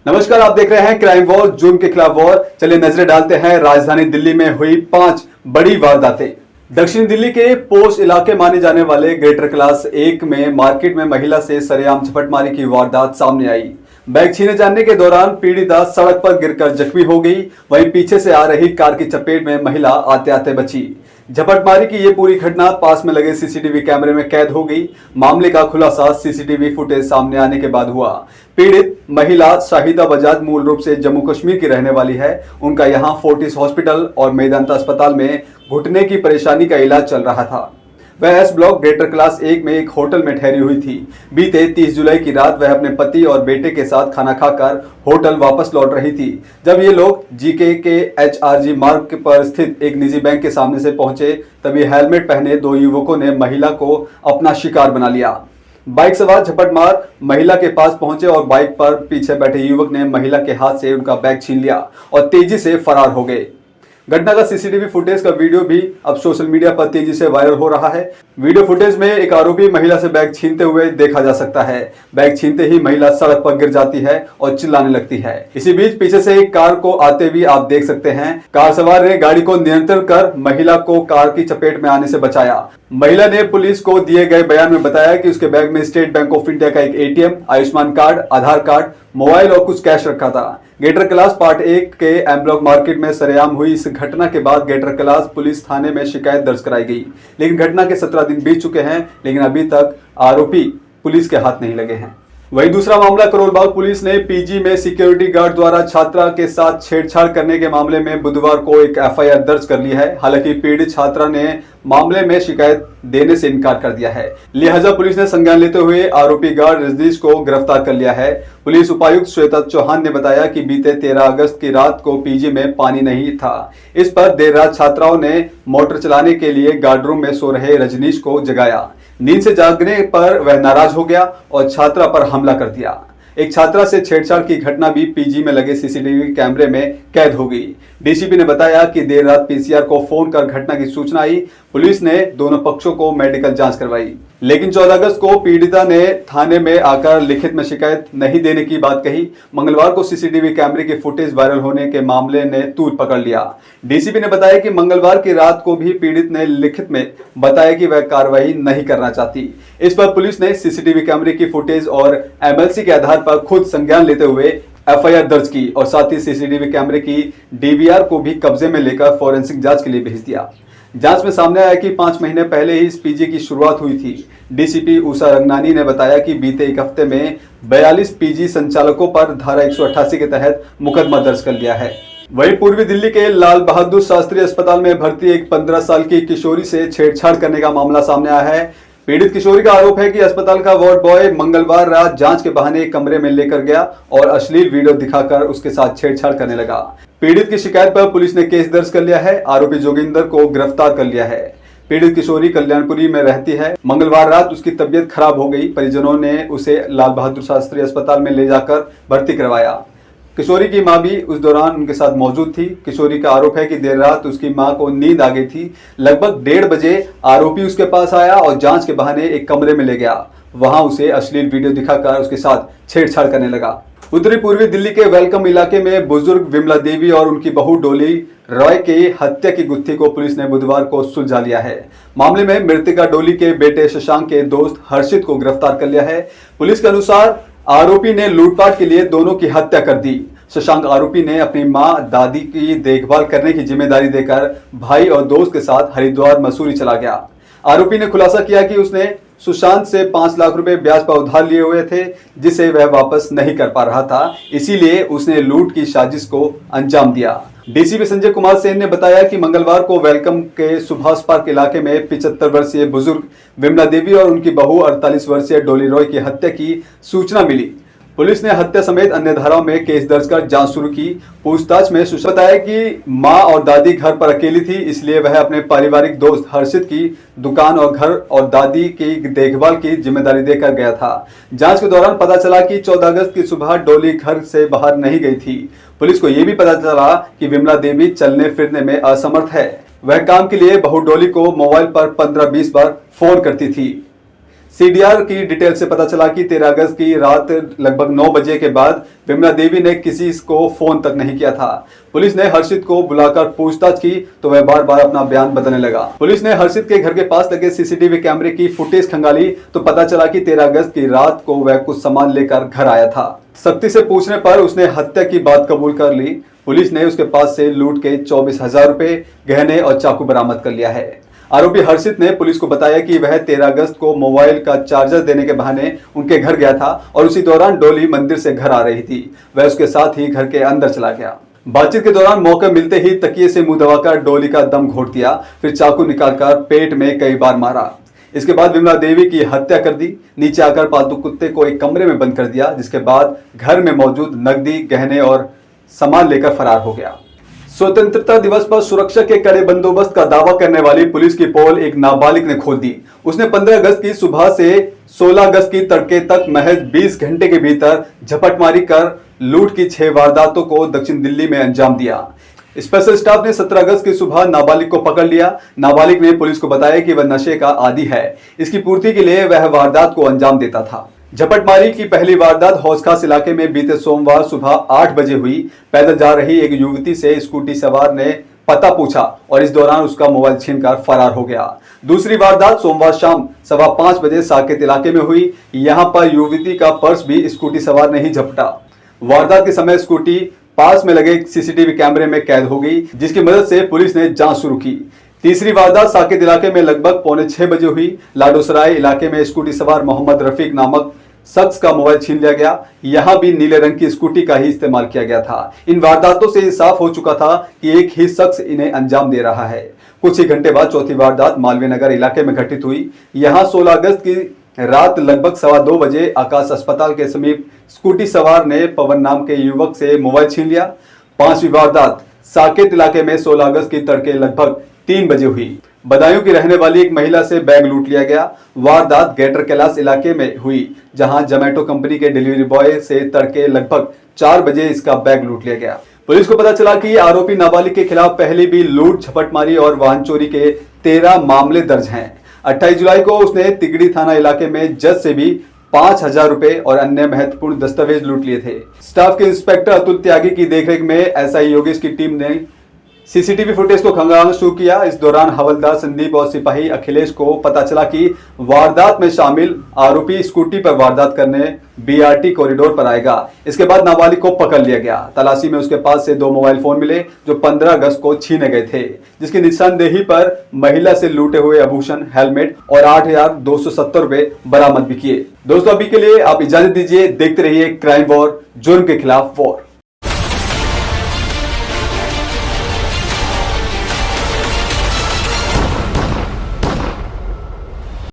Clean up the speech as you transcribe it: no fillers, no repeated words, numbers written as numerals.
नमस्कार, आप देख रहे हैं क्राइम वॉर, जुर्म के खिलाफ वॉर। चलिए नजरें डालते हैं राजधानी दिल्ली में हुई 5 बड़ी वारदातें। दक्षिण दिल्ली के पोश इलाके माने जाने वाले ग्रेटर क्लास 1 में मार्केट में महिला से सरेआम झपटमारी की वारदात सामने आई। बैग छीने जाने के दौरान पीड़िता सड़क पर गिरकर जख्मी हो गई। वहीं पीछे से आ रही कार की चपेट में महिला आते आते बची। झपटमारी की ये पूरी घटना पास में लगे सीसीटीवी कैमरे में कैद हो गई। मामले का खुलासा सीसीटीवी फुटेज सामने आने के बाद हुआ। पीड़ित महिला शाहिदा बजाज मूल रूप से जम्मू कश्मीर की रहने वाली है। उनका यहां फोर्टिस हॉस्पिटल और मेदांता अस्पताल में घुटने की परेशानी का इलाज चल रहा था। वह एस ब्लॉक ग्रेटर क्लास 1 में एक होटल में ठहरी हुई थी। बीते 30 जुलाई की रात वह अपने पति और बेटे के साथ खाना खाकर होटल वापस लौट रही थी। जब ये लोग जीके के HRG मार्ग पर स्थित एक निजी बैंक के सामने से पहुंचे, तभी हेलमेट पहने 2 युवकों ने महिला को अपना शिकार बना लिया। बाइक सवार झपटमार महिला के पास पहुंचे और बाइक पर पीछे बैठे युवक ने महिला के हाथ से उनका बैग छीन लिया और तेजी से फरार हो गए। घटना का सीसीटीवी फुटेज का वीडियो भी अब सोशल मीडिया पर तेजी से वायरल हो रहा है। वीडियो फुटेज में एक आरोपी महिला से बैग छीनते हुए देखा जा सकता है। बैग छीनते ही महिला सड़क पर गिर जाती है और चिल्लाने लगती है। इसी बीच पीछे से एक कार को आते भी आप देख सकते हैं। कार सवार ने गाड़ी को नियंत्रण कर महिला को कार की चपेट में आने से बचाया। महिला ने पुलिस को दिए गए बयान में बताया कि उसके बैग में स्टेट बैंक ऑफ इंडिया का एक ATM, आयुष्मान कार्ड, आधार कार्ड, मोबाइल और कुछ कैश रखा था। ग्रेटर क्लास पार्ट 1 के एम ब्लॉक मार्केट में सरेआम हुई इस घटना के बाद ग्रेटर क्लास पुलिस थाने में शिकायत दर्ज कराई गई। लेकिन घटना के 17 दिन बीत चुके हैं, लेकिन अभी तक आरोपी पुलिस के हाथ नहीं लगे हैं। वहीं दूसरा मामला, करोलबाग पुलिस ने PG में सिक्योरिटी गार्ड द्वारा छात्रा के साथ छेड़छाड़ करने के मामले में बुधवार को एक FIR दर्ज कर ली है। हालांकि पीड़ित छात्रा ने मामले में शिकायत देने से इनकार कर दिया है। लिहाजा पुलिस ने संज्ञान लेते हुए आरोपी गार्ड रजनीश को गिरफ्तार कर लिया है। पुलिस उपायुक्त श्वेता चौहान ने बताया कि बीते 13 अगस्त की रात को PG में पानी नहीं था। इस पर देर रात छात्राओं ने मोटर चलाने के लिए गार्ड रूम में सो रहे रजनीश को जगाया। नींद से जागने पर वह नाराज हो गया और छात्रा पर हमला कर दिया। एक छात्रा से छेड़छाड़ की घटना भी PG में लगे सीसीटीवी कैमरे में कैद हो गई। DCP ने बताया कि देर रात PCR को फोन कर घटना की सूचना आई। पुलिस ने दोनों पक्षों को मेडिकल जांच करवाई, लेकिन 14 अगस्त को पीड़िता ने थाने में आकर लिखित में शिकायत नहीं देने की बात कही। मंगलवार को सीसीटीवी कैमरे की फुटेज वायरल होने के मामले ने तूल पकड़ लिया। DCP ने बताया कि मंगलवार की रात को भी पीड़ित ने लिखित में बताया कि वह कार्रवाई नहीं करना चाहती। इस पर पुलिस ने सीसीटीवी कैमरे की फुटेज और MLC के आधार पर खुद संज्ञान लेते हुए FIR दर्ज की और साथ ही सीसीटीवी कैमरे की DVR को भी कब्जे में लेकर फॉरेंसिक जांच के लिए भेज दिया। जांच में सामने आया कि 5 महीने पहले ही इस PG की शुरुआत हुई थी। DCP उषा रंगनानी ने बताया कि बीते एक हफ्ते में 42 PG संचालकों पर धारा 188 के तहत मुकदमा दर्ज कर लिया है। वहीं पूर्वी दिल्ली के लाल बहादुर शास्त्री अस्पताल में भर्ती एक 15 साल की किशोरी से छेड़छाड़ करने का मामला सामने आया है। पीड़ित किशोरी का आरोप है कि अस्पताल का वार्ड बॉय मंगलवार रात जांच के बहाने एक कमरे में लेकर गया और अश्लील वीडियो दिखाकर उसके साथ छेड़छाड़ करने लगा। पीड़ित की शिकायत पर पुलिस ने केस दर्ज कर लिया है। आरोपी जोगिंदर को गिरफ्तार कर लिया है। पीड़ित किशोरी कल्याणपुरी में रहती है। मंगलवार रात उसकी तबीयत खराब हो गई। परिजनों ने उसे लाल बहादुर शास्त्री अस्पताल में ले जाकर भर्ती करवाया। किशोरी की मां भी उस दौरान उनके साथ मौजूद थी। किशोरी का आरोप है कि देर रात उसकी मां को नींद आ गई थी। लगभग 1:30 बजे आरोपी उसके पास आया और जांच के बहाने एक कमरे में ले गया। वहां उसे अश्लील वीडियो दिखाकर उसके साथ छेड़छाड़ करने लगा। उत्तरी पूर्वी दिल्ली के वेलकम इलाके में बुजुर्ग विमला देवी और उनकी बहू डोली रॉय की हत्या की गुत्थी को पुलिस ने बुधवार को सुलझा लिया है। मामले में मृतका डोली के बेटे शशांक के दोस्त हर्षित को गिरफ्तार कर लिया है। पुलिस के अनुसार आरोपी ने लूटपाट के लिए दोनों की हत्या कर दी। शशांक आरोपी ने अपनी मां दादी की देखभाल करने की जिम्मेदारी देकर भाई और दोस्त के साथ हरिद्वार मसूरी चला गया। आरोपी ने खुलासा किया कि उसने सुशांत से 5 लाख रुपए ब्याज पर उधार लिए हुए थे, जिसे वह वापस नहीं कर पा रहा था। इसीलिए उसने लूट की साजिश को अंजाम दिया। DCP संजय कुमार सेन ने बताया कि मंगलवार को वेलकम के सुभाष पार्क इलाके में 75 वर्षीय बुजुर्ग विमला देवी और उनकी बहू 48 वर्षीय डोली रॉय की हत्या की सूचना मिली। पुलिस ने हत्या समेत अन्य धाराओं में केस दर्ज कर जांच शुरू की। पूछताछ में सुशांत बताया कि मां और दादी घर पर अकेली थी, इसलिए वह अपने पारिवारिक दोस्त हर्षित की दुकान और घर और दादी की देखभाल की जिम्मेदारी देकर गया था। जांच के दौरान पता चला कि 14 अगस्त की सुबह डोली घर से बाहर नहीं गई थी। पुलिस को यह भी पता चला कि विमला देवी चलने फिरने में असमर्थ है। वह काम के लिए बहू डोली को मोबाइल पर 15-20 बार फोन करती थी। सीडीआर की डिटेल से पता चला कि 13 अगस्त की रात लगभग 9 बजे के बाद विमला देवी ने किसी को फोन तक नहीं किया था। पुलिस ने हर्षित को बुलाकर पूछताछ की तो वह बार बार अपना बयान बदलने लगा। पुलिस ने हर्षित के घर के पास लगे सीसीटीवी कैमरे की फुटेज खंगाली तो पता चला कि 13 अगस्त की रात को वह कुछ सामान लेकर घर आया था। सख्ती से पूछने पर उसने हत्या की बात कबूल कर ली। पुलिस ने उसके पास से लूट के 24,000 रुपए, गहने और चाकू बरामद कर लिया है। आरोपी हर्षित ने पुलिस को बताया कि वह 13 अगस्त को मोबाइल का चार्जर देने के बहाने उनके घर गया था और उसी दौरान डोली मंदिर से घर आ रही थी। वह उसके साथ ही घर के अंदर चला गया। बातचीत के दौरान मौका मिलते ही तकिए से मुंह दबाकर डोली का दम घोट दिया, फिर चाकू निकालकर पेट में कई बार मारा। इसके बाद विमला देवी की हत्या कर दी। नीचे आकर पालतू कुत्ते को एक कमरे में बंद कर दिया, जिसके बाद घर में मौजूद नकदी, गहने और सामान लेकर फरार हो गया। स्वतंत्रता दिवस पर सुरक्षा के कड़े बंदोबस्त का दावा करने वाली पुलिस की पोल एक नाबालिग ने खोल दी। उसने 15 अगस्त की सुबह से 16 अगस्त की तड़के तक महज 20 घंटे के भीतर झपटमारी कर लूट की 6 वारदातों को दक्षिण दिल्ली में अंजाम दिया। स्पेशल स्टाफ ने 17 अगस्त की सुबह नाबालिग को पकड़ लिया। नाबालिग ने पुलिस को बताया कि वह नशे का आदी है। इसकी पूर्ति के लिए वह वारदात को अंजाम देता था। झपटमारी की पहली वारदात हौसखास इलाके में बीते सोमवार सुबह 8 बजे हुई। पैदल जा रही एक युवती से स्कूटी सवार ने पता पूछा और इस दौरान उसका मोबाइल छीनकर फरार हो गया। दूसरी वारदात सोमवार शाम 5:15 बजे साकेत इलाके में हुई। यहां पर युवती का पर्स भी स्कूटी सवार ने ही झपटा। वारदात के समय स्कूटी पास में लगे सीसीटीवी कैमरे में कैद हो गई, जिसकी मदद से पुलिस ने जांच शुरू की। तीसरी वारदात साकेत इलाके में लगभग 5:45 बजे हुई। लाडोसराय इलाके में स्कूटी सवार मोहम्मद रफीक नामक शख्स का मोबाइल छीन लिया गया। यहां भी नीले रंग की स्कूटी का ही इस्तेमाल किया गया था। इन वारदातों से साफ हो चुका था कि एक ही शख्स इन्हें अंजाम दे रहा है। कुछ ही घंटे बाद चौथी वारदात मालवीय नगर इलाके में घटित हुई। यहां 16 अगस्त की रात लगभग 2:15 बजे आकाश अस्पताल के समीप स्कूटी सवार ने पवन नाम के युवक से मोबाइल छीन लिया। पांचवी वारदात साकेत इलाके में 16 अगस्त की तड़के लगभग 3 बजे हुई। बदायूं की रहने वाली एक महिला से बैग लूट लिया गया। वारदात ग्रेटर कैलाश इलाके में हुई, जहां जोमैटो कंपनी के डिलीवरी बॉय से तड़के लगभग 4 बजे इसका बैग लूट लिया गया। पुलिस को पता चला कि आरोपी नाबालिग के खिलाफ पहले भी लूट, झपटमारी और वाहन चोरी के 13 मामले दर्ज हैं। 28 जुलाई को उसने तिगड़ी थाना इलाके में जज से भी 5,000 रुपए और अन्य महत्वपूर्ण दस्तावेज लूट लिए थे। स्टाफ के इंस्पेक्टर अतुल त्यागी की देखरेख में एसआई योगेश की टीम ने सीसीटीवी फुटेज को खंगालना शुरू किया। इस दौरान हवलदार संदीप और सिपाही अखिलेश को पता चला कि वारदात में शामिल आरोपी स्कूटी पर वारदात करने बीआरटी कॉरिडोर पर आएगा। इसके बाद नाबालिग को पकड़ लिया गया। तलाशी में उसके पास से 2 मोबाइल फोन मिले जो 15 अगस्त को छीने गए थे, जिसकी निशानदेही पर महिला से लूटे हुए आभूषण, हेलमेट और 8,270 रुपए बरामद भी किए। दोस्तों, अभी के लिए आप इजाजत दीजिए। देखते रहिए क्राइम वॉर, जुर्म के खिलाफ वॉर।